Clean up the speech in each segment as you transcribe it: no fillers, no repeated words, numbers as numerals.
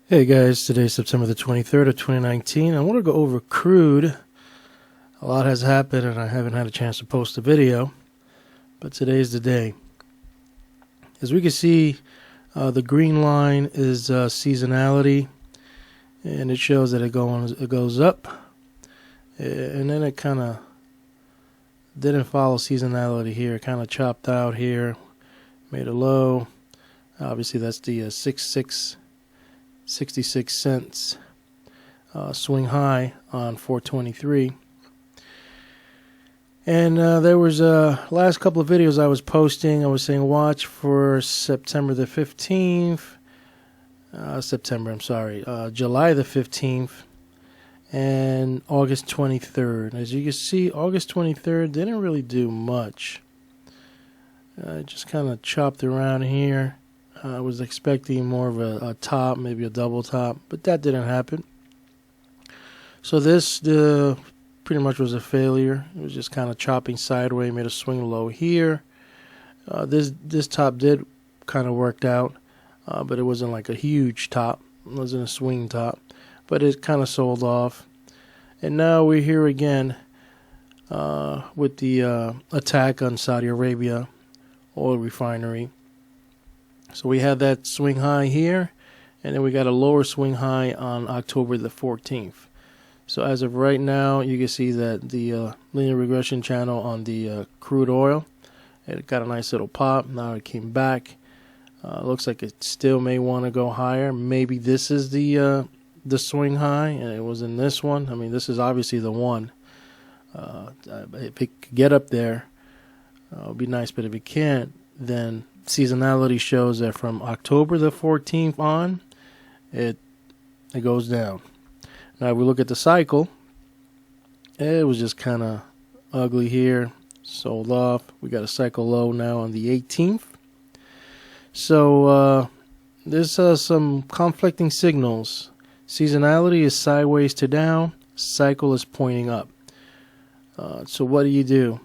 Hey guys, today's September the 23rd of 2019. I want to go over Crude. A lot has happened and I haven't had a chance to post a video, but today's the day. As we can see, the green line is seasonality, and it shows that it goes up, and then it kind of didn't follow seasonality here. It kind of chopped out here, made a low. Obviously that's the 66 cents swing high on 423. And there was last couple of videos I was posting. I was saying watch for July the 15th and August 23rd. As you can see, August 23rd didn't really do much. It just kind of chopped around here. I was expecting more of a top, maybe a double top, but that didn't happen. So this pretty much was a failure. It was just kind of chopping sideways, made a swing low here. This top did kind of worked out, but it wasn't like a huge top. It wasn't a swing top, but it kind of sold off. And now we're here again with the attack on Saudi Arabia oil refinery. So we had that swing high here, and then we got a lower swing high on October the 14th. So as of right now, you can see that the linear regression channel on the crude oil, it got a nice little pop. Now it came back. Looks like it still may want to go higher. Maybe this is the swing high, and it was in this one. I mean, this is obviously the one. If it could get up there, it would be nice. But if it can't, then seasonality shows that from October the 14th on, it goes down. Now if we look at the cycle, it was just kind of ugly here, sold off. We got a cycle low now on the 18th. So there's some conflicting signals. Seasonality is sideways to down, cycle is pointing up. So what do?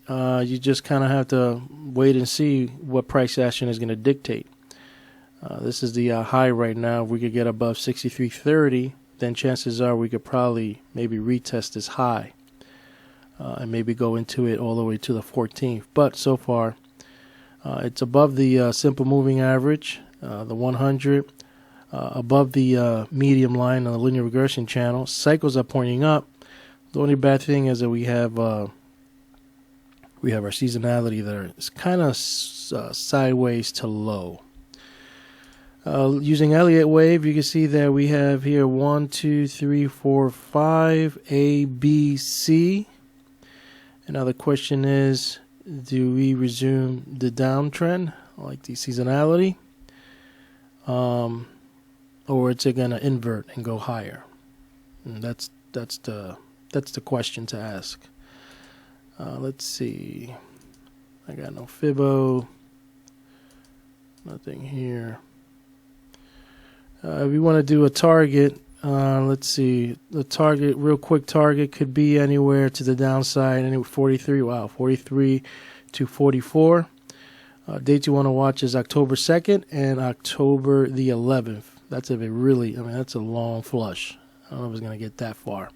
You just kind of have to wait and see what price action is going to dictate. This is the high right now. If we could get above 63.30, then chances are we could probably maybe retest this high and maybe go into it all the way to the 14th. But so far, it's above the simple moving average, the 100, above the medium line on the linear regression channel. Cycles are pointing up. The only bad thing is that we have our seasonality that is kind of sideways to low. Using Elliott wave, you can see that we have here 1, 2, 3, 4, 5, A, B, C. And now the question is, do we resume the downtrend, like the seasonality, or is it going to invert and go higher? And that's the question to ask. Let's see. I got no Fibo. Nothing here. If we want to do a target, let's see. The target, real quick target, could be anywhere to the downside. Anywhere 43. Wow, 43 to 44. Dates you want to watch is October 2nd and October the 11th. That's if it really. I mean, that's a long flush. I don't know if it's going to get that far.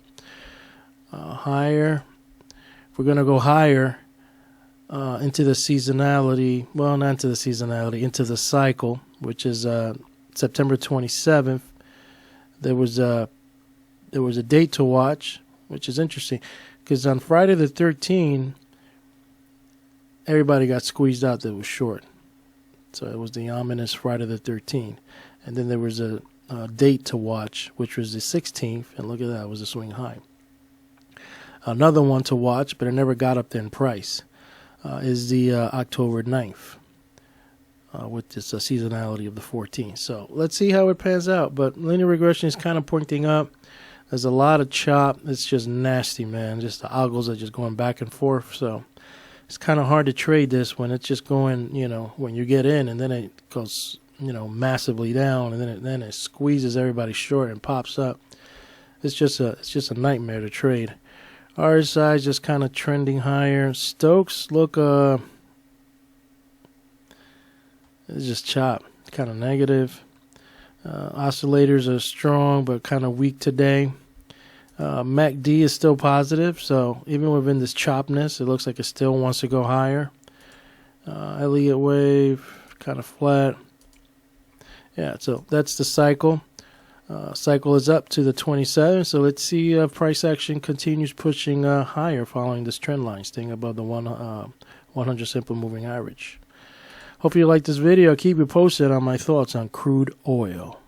Higher. We're going to go higher into the seasonality. Well, not into the seasonality, into the cycle, which is September 27th. There was a date to watch, which is interesting, because on Friday the 13th, everybody got squeezed out that was short. So it was the ominous Friday the 13th. And then there was a date to watch, which was the 16th, and look at that, it was a swing high. Another one to watch, but it never got up there in price, is the October 9th, with this seasonality of the 14th. So let's see how it pans out. But linear regression is kind of pointing up. There's a lot of chop. It's just nasty, man. Just the algos are just going back and forth. So it's kind of hard to trade this when it's just going, when you get in and then it goes, massively down, and then it squeezes everybody short and pops up. It's just a nightmare to trade. RSI is just kind of trending higher. Stokes look it's just chop, kind of negative. Oscillators are strong but kind of weak today. MACD is still positive, so even within this chopness, it looks like it still wants to go higher. Elliott wave, kind of flat. Yeah, so that's the cycle. Cycle is up to the 27, so let's see if price action continues pushing higher following this trend line, staying above the 100 simple moving average. Hope you like this video. I'll keep you posted on my thoughts on crude oil.